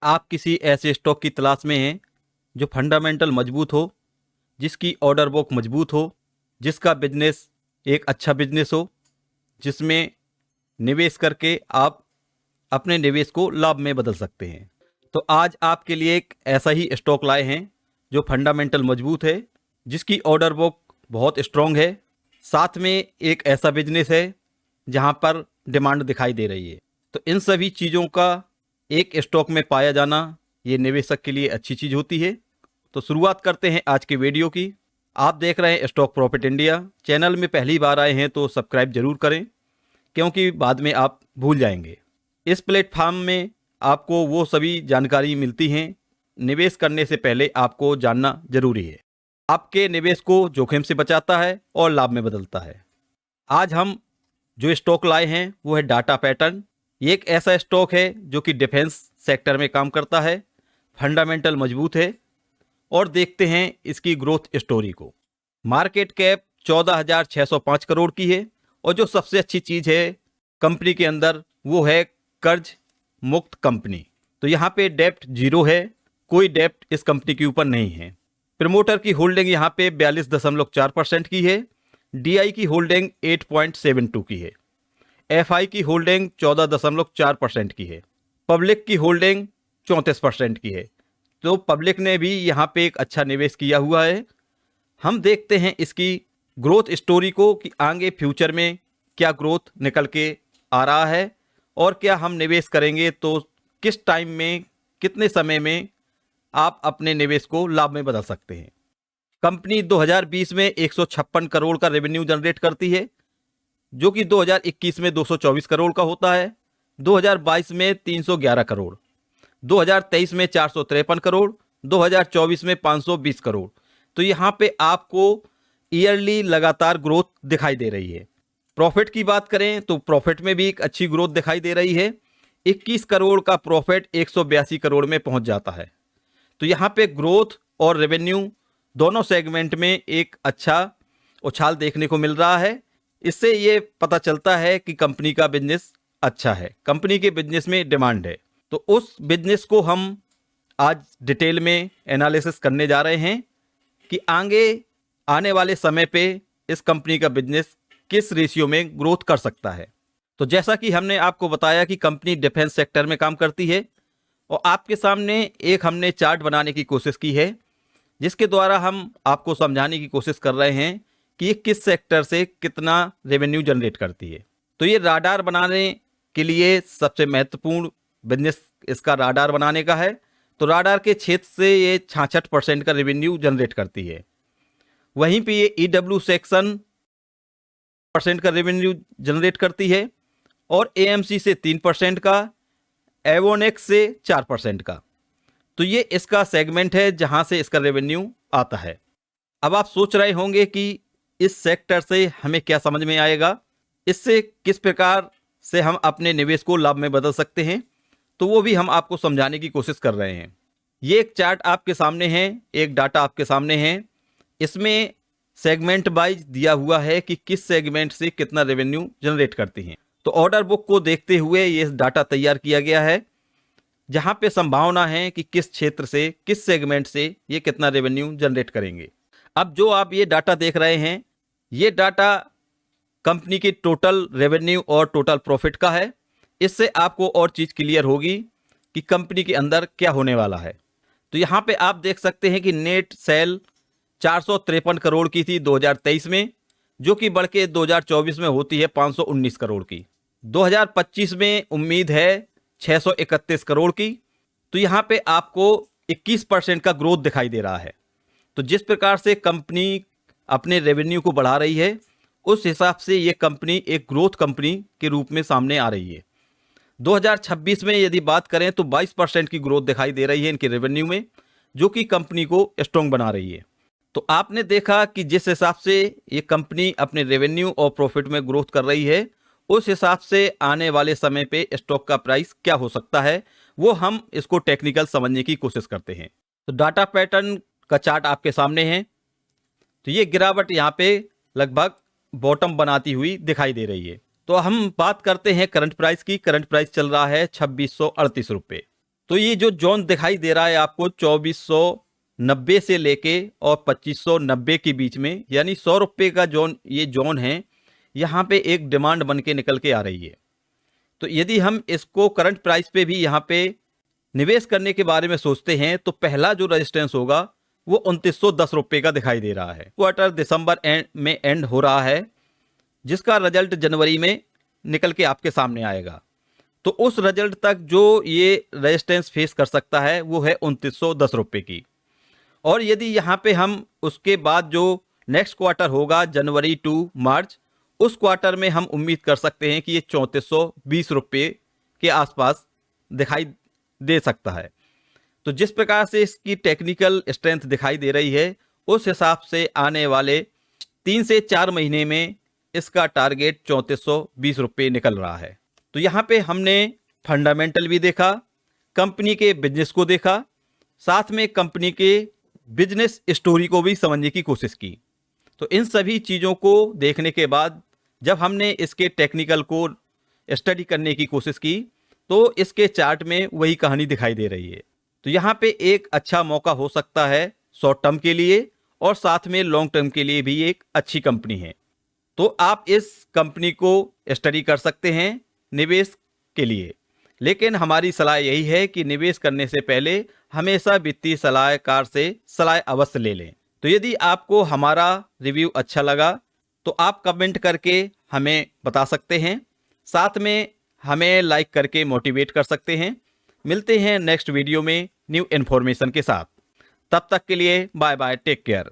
आप किसी ऐसे स्टॉक की तलाश में हैं जो फंडामेंटल मजबूत हो, जिसकी ऑर्डर बुक मजबूत हो, जिसका बिजनेस एक अच्छा बिजनेस हो, जिसमें निवेश करके आप अपने निवेश को लाभ में बदल सकते हैं, तो आज आपके लिए एक ऐसा ही स्टॉक लाए हैं जो फंडामेंटल मजबूत है, जिसकी ऑर्डर बुक बहुत स्ट्रांग है, साथ में एक ऐसा बिजनेस है जहां पर डिमांड दिखाई दे रही है। तो इन सभी चीज़ों का एक स्टॉक में पाया जाना ये निवेशक के लिए अच्छी चीज़ होती है। तो शुरुआत करते हैं आज के वीडियो की। आप देख रहे हैं स्टॉक प्रॉफिट इंडिया। चैनल में पहली बार आए हैं तो सब्सक्राइब जरूर करें, क्योंकि बाद में आप भूल जाएंगे। इस प्लेटफॉर्म में आपको वो सभी जानकारी मिलती हैं, निवेश करने से पहले आपको जानना जरूरी है। आपके निवेश को जोखिम से बचाता है और लाभ में बदलता है। आज हम जो स्टॉक लाए हैं वो है डाटा पैटर्न। ये एक ऐसा स्टॉक है जो कि डिफेंस सेक्टर में काम करता है, फंडामेंटल मजबूत है। और देखते हैं इसकी ग्रोथ स्टोरी को। मार्केट कैप 14,605 करोड़ की है, और जो सबसे अच्छी चीज़ है कंपनी के अंदर वो है कर्ज मुक्त कंपनी। तो यहाँ पे डेप्ट जीरो है, कोई डेप्ट इस कंपनी के ऊपर नहीं है। प्रमोटर की होल्डिंग यहाँ पे 42.4% की है। डीआई की होल्डिंग 8.72 की है। एफआई की होल्डिंग 14.4% की है। पब्लिक की होल्डिंग 34% की है। तो पब्लिक ने भी यहाँ पे एक अच्छा निवेश किया हुआ है। हम देखते हैं इसकी ग्रोथ स्टोरी को कि आगे फ्यूचर में क्या ग्रोथ निकल के आ रहा है, और क्या हम निवेश करेंगे तो किस टाइम में, कितने समय में आप अपने निवेश को लाभ में बदल सकते हैं। कंपनी 2020 में 156 करोड़ का रेवेन्यू जनरेट करती है, जो कि 2021 में 224 करोड़ का होता है, 2022 में 311 करोड़, 2023 में 453 करोड़, 2024 में 520 करोड़। तो यहाँ पे आपको ईयरली लगातार ग्रोथ दिखाई दे रही है। प्रॉफिट की बात करें तो प्रॉफिट में भी एक अच्छी ग्रोथ दिखाई दे रही है। 21 करोड़ का प्रॉफिट 182 करोड़ में पहुंच जाता है। तो यहाँ पे ग्रोथ और रेवेन्यू दोनों सेगमेंट में एक अच्छा उछाल देखने को मिल रहा है। इससे ये पता चलता है कि कंपनी का बिजनेस अच्छा है, कंपनी के बिजनेस में डिमांड है। तो उस बिजनेस को हम आज डिटेल में एनालिसिस करने जा रहे हैं कि आगे आने वाले समय पे इस कंपनी का बिजनेस किस रेशियो में ग्रोथ कर सकता है। तो जैसा कि हमने आपको बताया कि कंपनी डिफेंस सेक्टर में काम करती है, और आपके सामने एक हमने चार्ट बनाने की कोशिश की है, जिसके द्वारा हम आपको समझाने की कोशिश कर रहे हैं कि ये किस सेक्टर से कितना रेवेन्यू जनरेट करती है। तो ये राडार बनाने के लिए सबसे महत्वपूर्ण बिजनेस इसका राडार बनाने का है। तो राडार के क्षेत्र से ये 66% का रेवेन्यू जनरेट करती है। वहीं पे ये ईडब्ल्यू सेक्शन % का रेवेन्यू जनरेट करती है, और एएमसी से 3% का, एवोनेक्स से 4% का। तो ये इसका सेगमेंट है जहां से इसका रेवेन्यू आता है। अब आप सोच रहे होंगे कि इस सेक्टर से हमें क्या समझ में आएगा, इससे किस प्रकार से हम अपने निवेश को लाभ में बदल सकते हैं। तो वो भी हम आपको समझाने की कोशिश कर रहे हैं। ये एक चार्ट आपके सामने है, एक डाटा आपके सामने है। इसमें सेगमेंट वाइज दिया हुआ है कि किस सेगमेंट से कितना रेवेन्यू जनरेट करती हैं। तो ऑर्डर बुक को देखते हुए ये डाटा तैयार किया गया है, जहां पे संभावना है कि किस क्षेत्र से, किस सेगमेंट से ये कितना रेवेन्यू जनरेट करेंगे। अब जो आप ये डाटा देख रहे हैं, ये डाटा कंपनी की टोटल रेवेन्यू और टोटल प्रॉफिट का है। इससे आपको और चीज़ क्लियर होगी कि कंपनी के अंदर क्या होने वाला है। तो यहाँ पे आप देख सकते हैं कि नेट सेल 453 करोड़ की थी 2023 में, जो कि बढ़ के 2024 में होती है 519 करोड़ की। 2025 में उम्मीद है 631 करोड़ की। तो यहाँ पे आपको 21% का ग्रोथ दिखाई दे रहा है। तो जिस प्रकार से कंपनी अपने रेवेन्यू को बढ़ा रही है, उस हिसाब से ये कंपनी एक ग्रोथ कंपनी के रूप में सामने आ रही है। 2026 में यदि बात करें तो 22% की ग्रोथ दिखाई दे रही है इनके रेवेन्यू में, जो कि कंपनी को स्ट्रॉन्ग बना रही है। तो आपने देखा कि जिस हिसाब से ये कंपनी अपने रेवेन्यू और प्रॉफिट में ग्रोथ कर रही है, उस हिसाब से आने वाले समय पे स्टॉक का प्राइस क्या हो सकता है, वो हम इसको टेक्निकल समझने की कोशिश करते हैं। तो डाटा पैटर्न का चार्ट आपके सामने है। तो ये गिरावट यहाँ पे लगभग बॉटम बनाती हुई दिखाई दे रही है। तो हम बात करते हैं करंट प्राइस की। करंट प्राइस चल रहा है 2638 रुपये। तो ये जो जोन दिखाई दे रहा है आपको 2490 से लेके और 2590 के बीच में, यानी 100 रुपये का जोन, ये जोन है, यहाँ पे एक डिमांड बन के निकल के आ रही है। तो यदि हम इसको करंट प्राइस पे भी यहाँ पे निवेश करने के बारे में सोचते हैं तो पहला जो रेजिस्टेंस होगा वो 2910 रुपये का दिखाई दे रहा है। क्वार्टर दिसंबर में एंड हो रहा है, जिसका रिजल्ट जनवरी में निकल के आपके सामने आएगा। तो उस रिजल्ट तक जो ये रेजिस्टेंस फेस कर सकता है वो है 2910 रुपये की। और यदि यहाँ पे हम उसके बाद जो नेक्स्ट क्वार्टर होगा जनवरी टू मार्च, उस क्वार्टर में हम उम्मीद कर सकते हैं कि ये 3420 रुपये के आसपास दिखाई दे सकता है। तो जिस प्रकार से इसकी टेक्निकल स्ट्रेंथ दिखाई दे रही है, उस हिसाब से आने वाले 3 से 4 महीने में इसका टारगेट 3420 रुपये निकल रहा है। तो यहाँ पे हमने फंडामेंटल भी देखा, कंपनी के बिजनेस को देखा, साथ में कंपनी के बिजनेस स्टोरी को भी समझने की कोशिश की। तो इन सभी चीज़ों को देखने के बाद जब हमने इसके टेक्निकल को स्टडी करने की कोशिश की तो इसके चार्ट में वही कहानी दिखाई दे रही है। तो यहाँ पे एक अच्छा मौका हो सकता है शॉर्ट टर्म के लिए, और साथ में लॉन्ग टर्म के लिए भी एक अच्छी कंपनी है। तो आप इस कंपनी को स्टडी कर सकते हैं निवेश के लिए, लेकिन हमारी सलाह यही है कि निवेश करने से पहले हमेशा वित्तीय सलाहकार से सलाह अवश्य ले लें। तो यदि आपको हमारा रिव्यू अच्छा लगा तो आप कमेंट करके हमें बता सकते हैं, साथ में हमें लाइक करके मोटिवेट कर सकते हैं। मिलते हैं नेक्स्ट वीडियो में न्यू इन्फॉर्मेशन के साथ। तब तक के लिए बाय बाय, टेक केयर।